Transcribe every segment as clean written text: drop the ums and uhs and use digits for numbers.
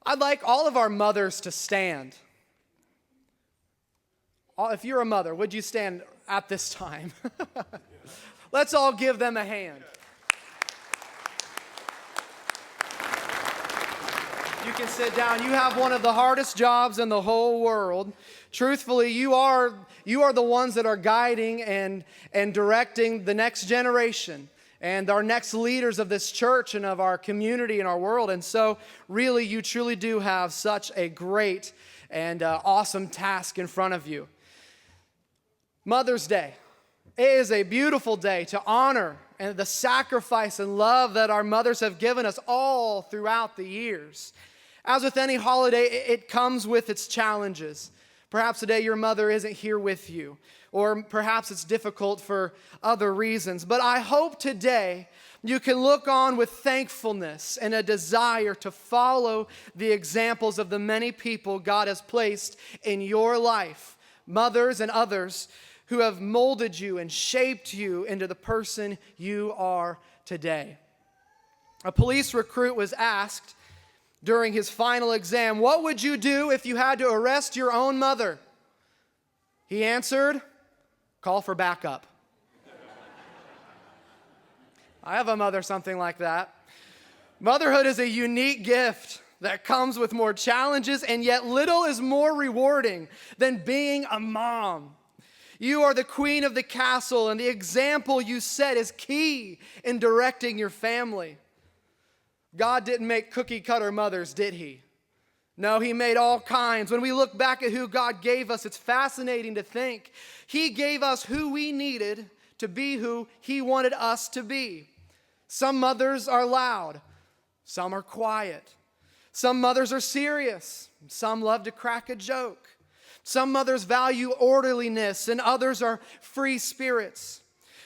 I'd like all of our mothers to stand. If you're a mother, would you stand at this time? Let's all give them a hand. You can sit down. You have one of the hardest jobs in the whole world. Truthfully, you are the ones that are guiding and directing the next generation and our next leaders of this church and of our community and our world. And so, really, you truly do have such a great and awesome task in front of you. Mother's Day. It is a beautiful day to honor and the sacrifice and love that our mothers have given us all throughout the years. As with any holiday, it comes with its challenges. Perhaps today your mother isn't here with you, or perhaps it's difficult for other reasons. But I hope today you can look on with thankfulness and a desire to follow the examples of the many people God has placed in your life, mothers and others who have molded you and shaped you into the person you are today. A police recruit was asked during his final exam, "What would you do if you had to arrest your own mother?" He answered, "Call for backup." I have a mother something like that. Motherhood is a unique gift that comes with more challenges, and yet little is more rewarding than being a mom. You are the queen of the castle, and the example you set is key in directing your family. God didn't make cookie-cutter mothers, did He? No, He made all kinds. When we look back at who God gave us, it's fascinating to think He gave us who we needed to be who He wanted us to be. Some mothers are loud. Some are quiet. Some mothers are serious. Some love to crack a joke. Some mothers value orderliness, and others are free spirits.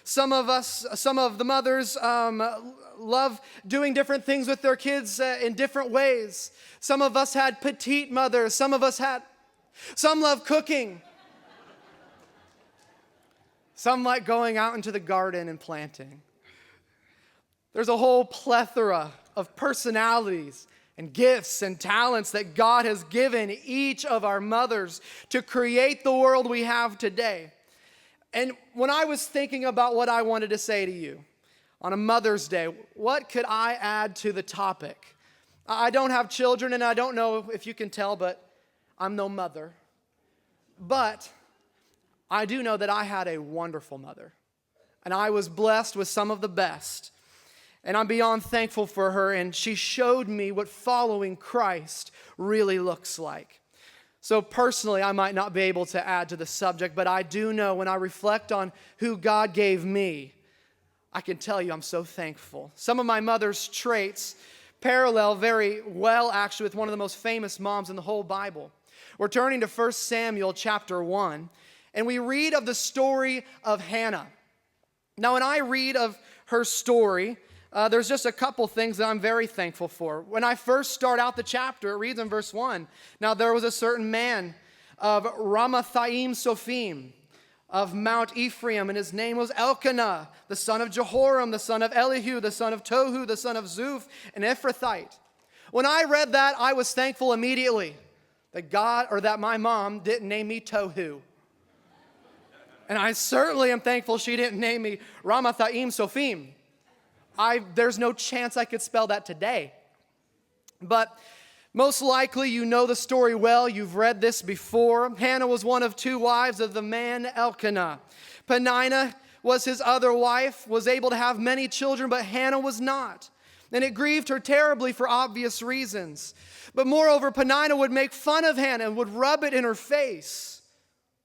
Some of the mothers love doing different things with their kids in different ways. Some of us had petite mothers. Some love cooking. Some like going out into the garden and planting. There's a whole plethora of personalities and gifts and talents that God has given each of our mothers to create the world we have today. And when I was thinking about what I wanted to say to you on a Mother's Day, what could I add to the topic? I don't have children, and I don't know if you can tell, but I'm no mother. But I do know that I had a wonderful mother, and I was blessed with some of the best. And I'm beyond thankful for her, and she showed me what following Christ really looks like. So personally, I might not be able to add to the subject, but I do know when I reflect on who God gave me, I can tell you I'm so thankful. Some of my mother's traits parallel very well actually with one of the most famous moms in the whole Bible. We're turning to 1 Samuel chapter 1, and we read of the story of Hannah. Now, when I read of her story, there's just a couple things that I'm very thankful for. When I first start out the chapter, it reads in verse 1, "Now there was a certain man of Ramathaim Sophim, of Mount Ephraim, and his name was Elkanah, the son of Jehoram, the son of Elihu, the son of Tohu, the son of Zuph, an Ephrathite." When I read that, I was thankful immediately that my mom didn't name me Tohu. And I certainly am thankful she didn't name me Ramathaim Sophim. There's no chance I could spell that today. But most likely you know the story well. You've read this before. Hannah was one of two wives of the man Elkanah. Peninnah was his other wife, was able to have many children, but Hannah was not. And it grieved her terribly for obvious reasons. But moreover, Peninnah would make fun of Hannah and would rub it in her face.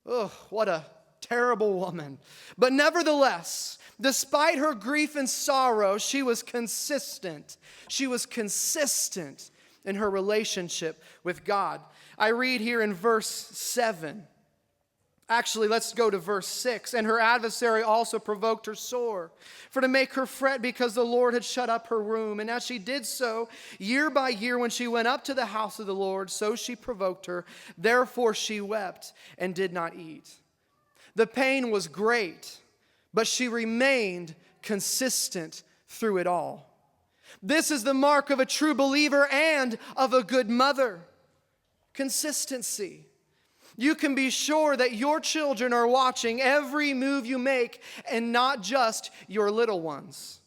Ugh, what a terrible woman. But nevertheless, despite her grief and sorrow, she was consistent. She was consistent in her relationship with God. I read here in verse 7. Actually, let's go to verse 6. "And her adversary also provoked her sore, for to make her fret because the Lord had shut up her womb. And as she did so, year by year, when she went up to the house of the Lord, so she provoked her. Therefore she wept and did not eat. The pain was great, but she remained consistent through it all. This is the mark of a true believer and of a good mother. Consistency. You can be sure that your children are watching every move you make and not just your little ones.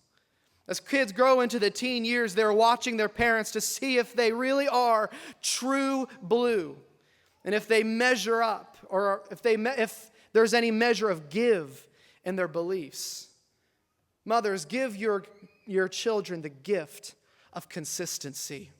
As kids grow into the teen years, they're watching their parents to see if they really are true blue and if they measure up or if there's any measure of give in their beliefs. Mothers, give your children the gift of consistency.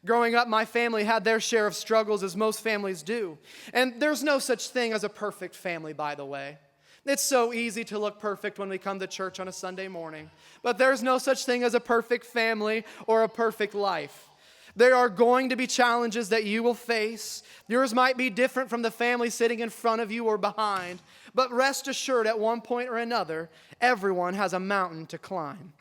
Growing up, my family had their share of struggles, as most families do. And there's no such thing as a perfect family, by the way. It's so easy to look perfect when we come to church on a Sunday morning. But there's no such thing as a perfect family or a perfect life. There are going to be challenges that you will face. Yours might be different from the family sitting in front of you or behind. But rest assured, at one point or another, everyone has a mountain to climb.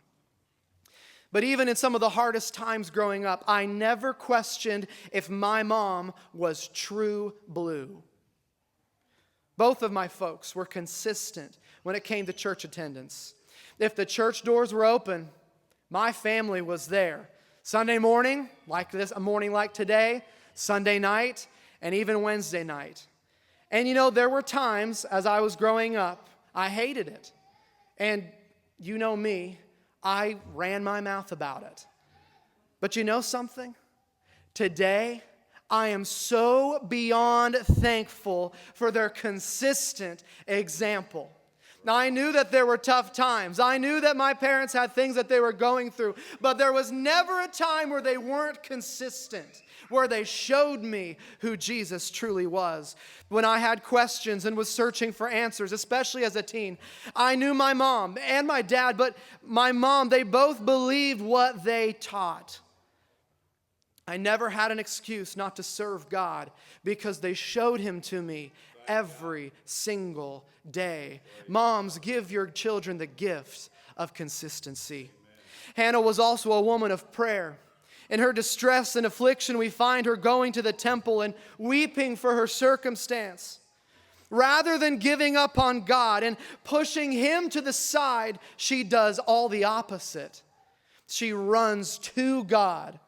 But even in some of the hardest times growing up, I never questioned if my mom was true blue. Both of my folks were consistent when it came to church attendance. If the church doors were open, my family was there. Sunday morning, like this, a morning like today, Sunday night, and even Wednesday night. And you know, there were times as I was growing up, I hated it. And you know me, I ran my mouth about it. But you know something? Today, I am so beyond thankful for their consistent example. Now, I knew that there were tough times. I knew that my parents had things that they were going through. But there was never a time where they weren't consistent, where they showed me who Jesus truly was. When I had questions and was searching for answers, especially as a teen, I knew my mom and my dad, but my mom, they both believed what they taught. I never had an excuse not to serve God because they showed Him to me every single day. Moms, give your children the gift of consistency. Hannah was also a woman of prayer. In her distress and affliction, we find her going to the temple and weeping for her circumstance. Rather than giving up on God and pushing Him to the side, she does all the opposite. She runs to God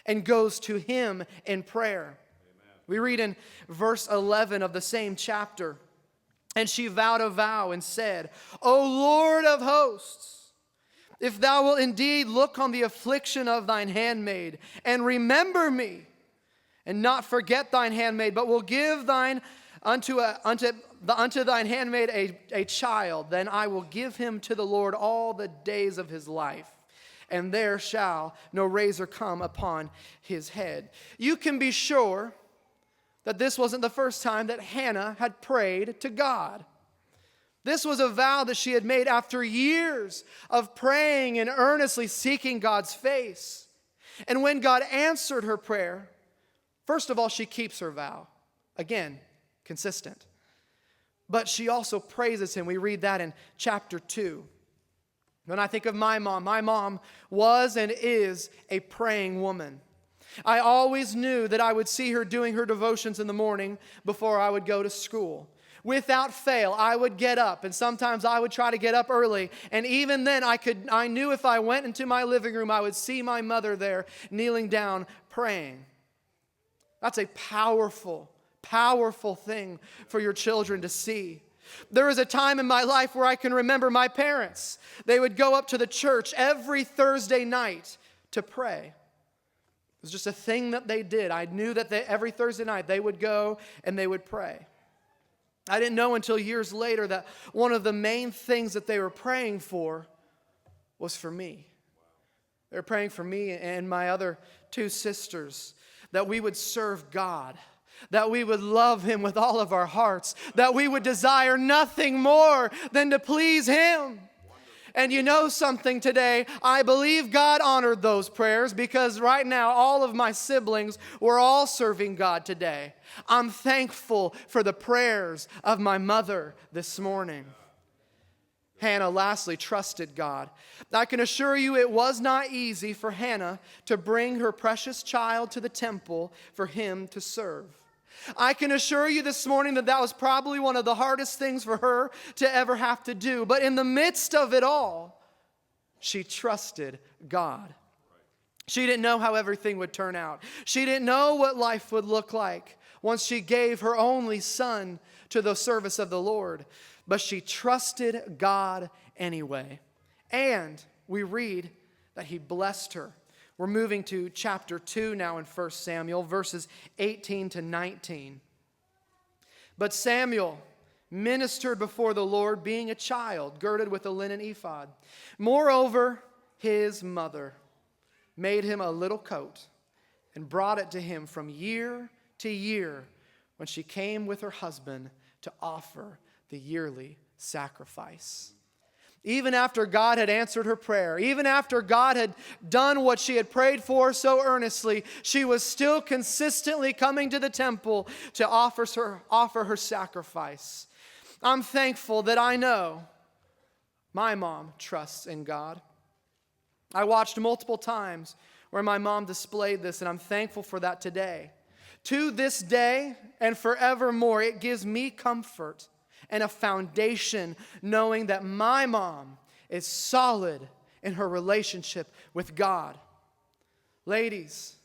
and goes to Him in prayer. We read in verse 11 of the same chapter, and she vowed a vow and said, O Lord of hosts, if thou wilt indeed look on the affliction of thine handmaid, and remember me, and not forget thine handmaid, but will give thine unto thine handmaid a child, then I will give him to the Lord all the days of his life, and there shall no razor come upon his head. You can be sure that this wasn't the first time that Hannah had prayed to God. This was a vow that she had made after years of praying and earnestly seeking God's face. And when God answered her prayer, first of all, she keeps her vow. Again, consistent. But she also praises Him. We read that in chapter 2. When I think of my mom was and is a praying woman. I always knew that I would see her doing her devotions in the morning before I would go to school. Without fail, I would get up, and sometimes I would try to get up early. And even then, I knew if I went into my living room, I would see my mother there kneeling down praying. That's a powerful, powerful thing for your children to see. There was a time in my life where I can remember my parents. They would go up to the church every Thursday night to pray. It was just a thing that they did. I knew that every Thursday night they would go and they would pray. I didn't know until years later that one of the main things that they were praying for was for me. They were praying for me and my other two sisters, that we would serve God, that we would love Him with all of our hearts, that we would desire nothing more than to please Him. And you know something today, I believe God honored those prayers because right now all of my siblings were all serving God today. I'm thankful for the prayers of my mother this morning. Hannah lastly trusted God. I can assure you it was not easy for Hannah to bring her precious child to the temple for Him to serve. I can assure you this morning that was probably one of the hardest things for her to ever have to do. But in the midst of it all, she trusted God. She didn't know how everything would turn out. She didn't know what life would look like once she gave her only son to the service of the Lord. But she trusted God anyway. And we read that he blessed her. We're moving to chapter 2 now in 1 Samuel, verses 18 to 19. But Samuel ministered before the Lord, being a child, girded with a linen ephod. Moreover, his mother made him a little coat and brought it to him from year to year when she came with her husband to offer the yearly sacrifice. Even after God had answered her prayer, even after God had done what she had prayed for so earnestly, she was still consistently coming to the temple to offer her sacrifice. I'm thankful that I know my mom trusts in God. I watched multiple times where my mom displayed this, and I'm thankful for that today. To this day and forevermore, it gives me comfort and a foundation knowing that my mom is solid in her relationship with God. Ladies,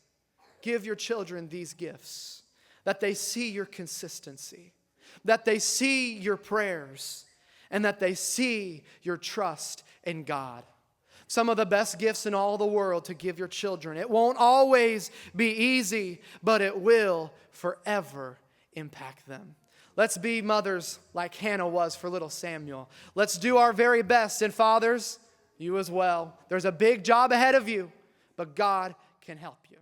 give your children these gifts, that they see your consistency, that they see your prayers, and that they see your trust in God. Some of the best gifts in all the world to give your children. It won't always be easy, but it will forever impact them. Let's be mothers like Hannah was for little Samuel. Let's do our very best. And fathers, you as well. There's a big job ahead of you, but God can help you.